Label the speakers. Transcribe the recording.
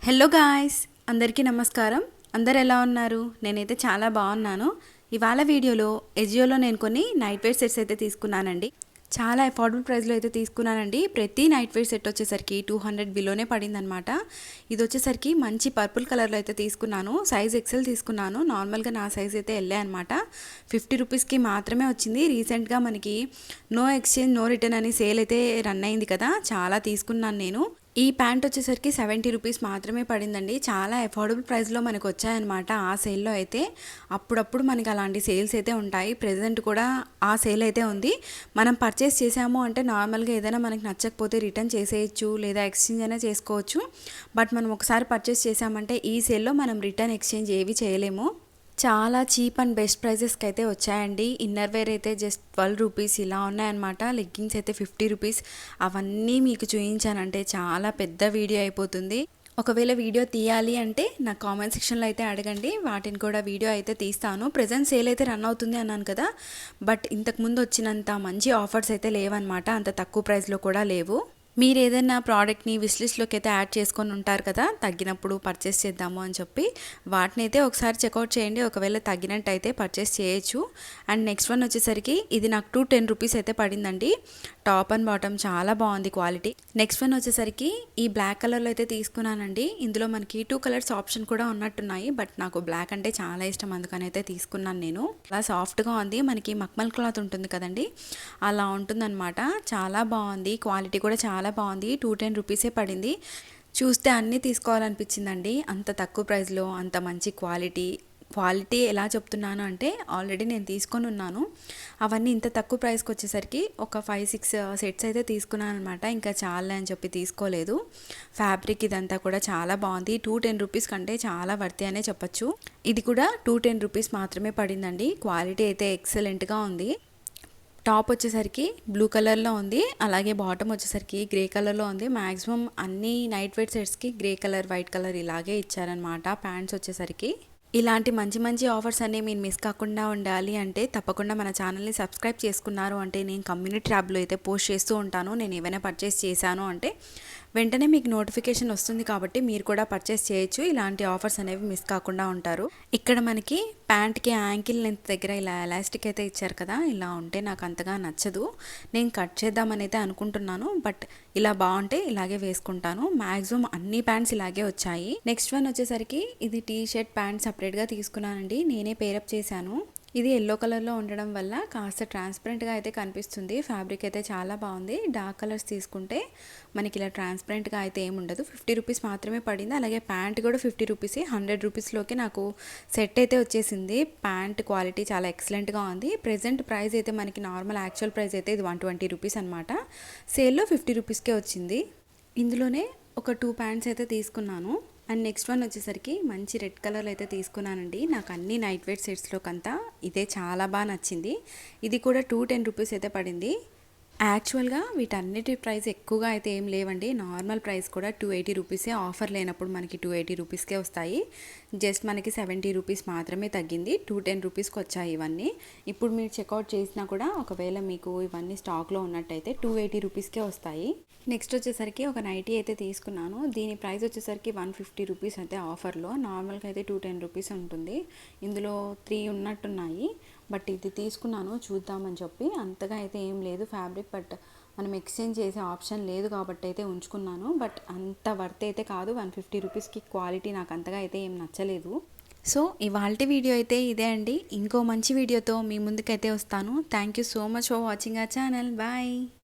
Speaker 1: Hello guys, అందరికీ నమస్కారం. అందరు ఎలా ఉన్నారు? నేనైతే చాలా బాగున్నాను. ఇవాళ వీడియోలో ఎజియోలో నేను కొన్ని నైట్ వేర్ సెట్స్ అయితే తీసుకున్నానండి. చాలా అఫోర్డబుల్ ప్రైస్లో అయితే తీసుకున్నానండి. ప్రతి నైట్ వేర్ సెట్ వచ్చేసరికి 200 బిలోనే పడిందనమాట. ఇది వచ్చేసరికి మంచి పర్పుల్ కలర్లో అయితే తీసుకున్నాను. సైజ్ ఎక్సెల్ తీసుకున్నాను. నార్మల్గా నా సైజ్ అయితే వెళ్ళే అనమాట. 50 రూపీస్కి మాత్రమే వచ్చింది. రీసెంట్గా మనకి నో ఎక్స్చేంజ్ నో రిటర్న్ అని సేల్ అయితే రన్ అయింది కదా, చాలా తీసుకున్నాను నేను. ఈ ప్యాంట్ వచ్చేసరికి 70 రూపీస్ మాత్రమే పడిందండి. చాలా అఫోర్డబుల్ ప్రైస్లో మనకు వచ్చాయన్నమాట ఆ సేల్లో అయితే. అప్పుడప్పుడు మనకి అలాంటి సేల్స్ అయితే ఉంటాయి. ప్రెజెంట్ కూడా ఆ సేల్ అయితే ఉంది. మనం పర్చేస్ చేసాము అంటే నార్మల్గా ఏదైనా మనకి నచ్చకపోతే రిటర్న్ చేసేయచ్చు, లేదా ఎక్స్చేంజ్ అయినా చేసుకోవచ్చు. బట్ మనం ఒకసారి పర్చేస్ చేసామంటే ఈ సేల్లో మనం రిటర్న్ ఎక్స్చేంజ్ ఏవి చేయలేము. చాలా చీప్ అండ్ బెస్ట్ ప్రైజెస్కి అయితే వచ్చాయండి. ఇన్నర్ వేర్ అయితే జస్ట్ 12 రూపీస్ ఇలా ఉన్నాయన్నమాట. లెగ్గింగ్స్ అయితే 50 రూపీస్. అవన్నీ మీకు చూపించానంటే చాలా పెద్ద వీడియో అయిపోతుంది. ఒకవేళ వీడియో తీయాలి అంటే నా కామెంట్ సెక్షన్లో అయితే అడగండి, వాటిని కూడా వీడియో అయితే తీస్తాను. ప్రజెంట్ సేల్ అయితే రన్ అవుతుంది అన్నాను కదా, బట్ ఇంతకుముందు వచ్చినంత మంచి ఆఫర్స్ అయితే లేవన్నమాట. అంత తక్కువ ప్రైస్లో కూడా లేవు. మీరు ఏదైనా ప్రోడక్ట్ని విష్లిస్ట్లోకి అయితే యాడ్ చేసుకొని ఉంటారు కదా, తగ్గినప్పుడు పర్చేస్ చేద్దాము అని చెప్పి, వాటిని అయితే ఒకసారి చెక్అవుట్ చేయండి. ఒకవేళ తగ్గినట్టు అయితే పర్చేస్ చేయొచ్చు. అండ్ నెక్స్ట్ వన్ వచ్చేసరికి ఇది నాకు 210 రూపీస్ అయితే పడిందండి. టాప్ అండ్ బాటమ్ చాలా బాగుంది క్వాలిటీ. నెక్స్ట్ వన్ వచ్చేసరికి ఈ బ్లాక్ కలర్లో అయితే తీసుకున్నానండి. ఇందులో మనకి 2 కలర్స్ ఆప్షన్ కూడా ఉన్నట్టున్నాయి, బట్ నాకు బ్లాక్ అంటే చాలా ఇష్టం, అందుకని అయితే తీసుకున్నాను నేను. చాలా సాఫ్ట్గా ఉంది. మనకి మక్మల్ క్లాత్ ఉంటుంది కదండి, అలా ఉంటుందన్నమాట. చాలా బాగుంది. క్వాలిటీ కూడా చాలా బాగుంది. 210 రూపీసే పడింది. చూస్తే అన్నీ తీసుకోవాలనిపించిందండి. అంత తక్కువ ప్రైస్లో అంత మంచి క్వాలిటీ ఎలా చెప్తున్నాను అంటే, ఆల్రెడీ నేను తీసుకొని ఉన్నాను. అవన్నీ ఇంత తక్కువ ప్రైస్కి వచ్చేసరికి ఒక 5-6 సెట్స్ అయితే తీసుకున్నాను అనమాట. ఇంకా చాలే అని చెప్పి తీసుకోలేదు. ఫ్యాబ్రిక్ ఇదంతా కూడా చాలా బాగుంది. 210 రూపీస్ కంటే చాలా వర్తి అనే చెప్పచ్చు. ఇది కూడా 210 రూపీస్ మాత్రమే పడిందండి. క్వాలిటీ అయితే ఎక్సలెంట్గా ఉంది. టాప్ వచ్చేసరికి బ్లూ కలర్లో ఉంది, అలాగే బాటమ్ వచ్చేసరికి గ్రే కలర్లో ఉంది. మ్యాక్సిమం అన్ని నైట్ వేర్ సెట్స్కి గ్రే కలర్, వైట్ కలర్ ఇలాగే ఇచ్చారనమాట. ప్యాంట్స్ వచ్చేసరికి ఇలాంటి మంచి మంచి ఆఫర్స్ అన్నీ మీరు మిస్ కాకుండా ఉండాలి అంటే తప్పకుండా మన ఛానల్ని సబ్స్క్రైబ్ చేసుకున్నారు అంటే నేను కమ్యూనిటీ ట్యాబ్లో అయితే పోస్ట్ చేస్తూ ఉంటాను. నేను ఏమైనా పర్చేస్ చేశాను అంటే వెంటనే మీకు నోటిఫికేషన్ వస్తుంది, కాబట్టి మీరు కూడా పర్చేస్ చేయొచ్చు. ఇలాంటి ఆఫర్స్ అనేవి మిస్ కాకుండా ఉంటారు. ఇక్కడ మనకి ప్యాంట్కి యాంకిల్ లెంత్ దగ్గర ఇలా ఎలాస్టిక్ అయితే ఇచ్చారు కదా, ఇలా ఉంటే నాకు అంతగా నచ్చదు. నేను కట్ చేద్దామని అయితే అనుకుంటున్నాను, బట్ ఇలా బాగుంటే ఇలాగే వేసుకుంటాను. మ్యాక్సిమం అన్ని ప్యాంట్స్ ఇలాగే వచ్చాయి. నెక్స్ట్ వన్ వచ్చేసరికి ఇది టీ షర్ట్ ప్యాంట్ సపరేట్గా తీసుకున్నానండి. నేనే పేరప్ చేశాను. ఇది ఎల్లో కలర్లో ఉండడం వల్ల కాస్త ట్రాన్స్పరెంట్గా అయితే కనిపిస్తుంది. ఫ్యాబ్రిక్ అయితే చాలా బాగుంది. డార్క్ కలర్స్ తీసుకుంటే మనకి ఇలా ట్రాన్స్పరెంట్గా అయితే ఏముండదు. 50 రూపీస్ మాత్రమే పడింది. అలాగే ప్యాంట్ కూడా 50 రూపీసే. 100 రూపీస్లోకి నాకు సెట్ అయితే వచ్చేసింది. ప్యాంట్ క్వాలిటీ చాలా ఎక్సలెంట్గా ఉంది. ప్రెజెంట్ ప్రైస్ అయితే మనకి నార్మల్ యాక్చువల్ ప్రైస్ అయితే ఇది 120 రూపీస్ అనమాట. సేల్లో 50 రూపీస్కే వచ్చింది. ఇందులోనే ఒక 2 ప్యాంట్స్ అయితే తీసుకున్నాను. అండ్ నెక్స్ట్ వన్ వచ్చేసరికి మంచి రెడ్ కలర్లో అయితే తీసుకున్నానండి. నాకు అన్ని నైట్ వేర్ సెట్స్లోకంతా ఇదే చాలా బాగా నచ్చింది. ఇది కూడా 210 రూపీస్ అయితే పడింది. యాక్చువల్గా వీటన్నిటి ప్రైస్ ఎక్కువగా అయితే ఏం లేవండి. నార్మల్ ప్రైస్ కూడా 280 రూపీసే. ఆఫర్ లేనప్పుడు మనకి 280 రూపీస్కే వస్తాయి. జస్ట్ మనకి 70 రూపీస్ మాత్రమే తగ్గింది. 210 రూపీస్కి వచ్చాయి ఇవన్నీ. ఇప్పుడు మీరు చెక్అవుట్ చేసినా కూడా ఒకవేళ మీకు ఇవన్నీ స్టాక్లో ఉన్నట్టయితే 280 రూపీస్కే వస్తాయి. నెక్స్ట్ వచ్చేసరికి ఒక నైటీ అయితే తీసుకున్నాను. దీని ప్రైస్ వచ్చేసరికి 150 రూపీస్ అయితే ఆఫర్లో. నార్మల్గా అయితే 210 రూపీస్ ఉంటుంది. ఇందులో 3 ఉన్నట్టున్నాయి, బట్ ఇది తీసుకున్నాను చూద్దామని చెప్పి. అంతగా అయితే ఏం లేదు ఫ్యాబ్రిక్, బట్ మనం ఎక్స్చేంజ్ చేసే ఆప్షన్ లేదు కాబట్టి అయితే ఉంచుకున్నాను. బట్ అంత వర్త్ అయితే కాదు. 150 రూపీస్కి క్వాలిటీ నాకు అంతగా అయితే ఏం నచ్చలేదు. సో ఇవాల్టి వీడియో అయితే ఇదే అండి. ఇంకో మంచి వీడియోతో మీ ముందుకైతే వస్తాను. Thank you so much for watching our channel. Bye.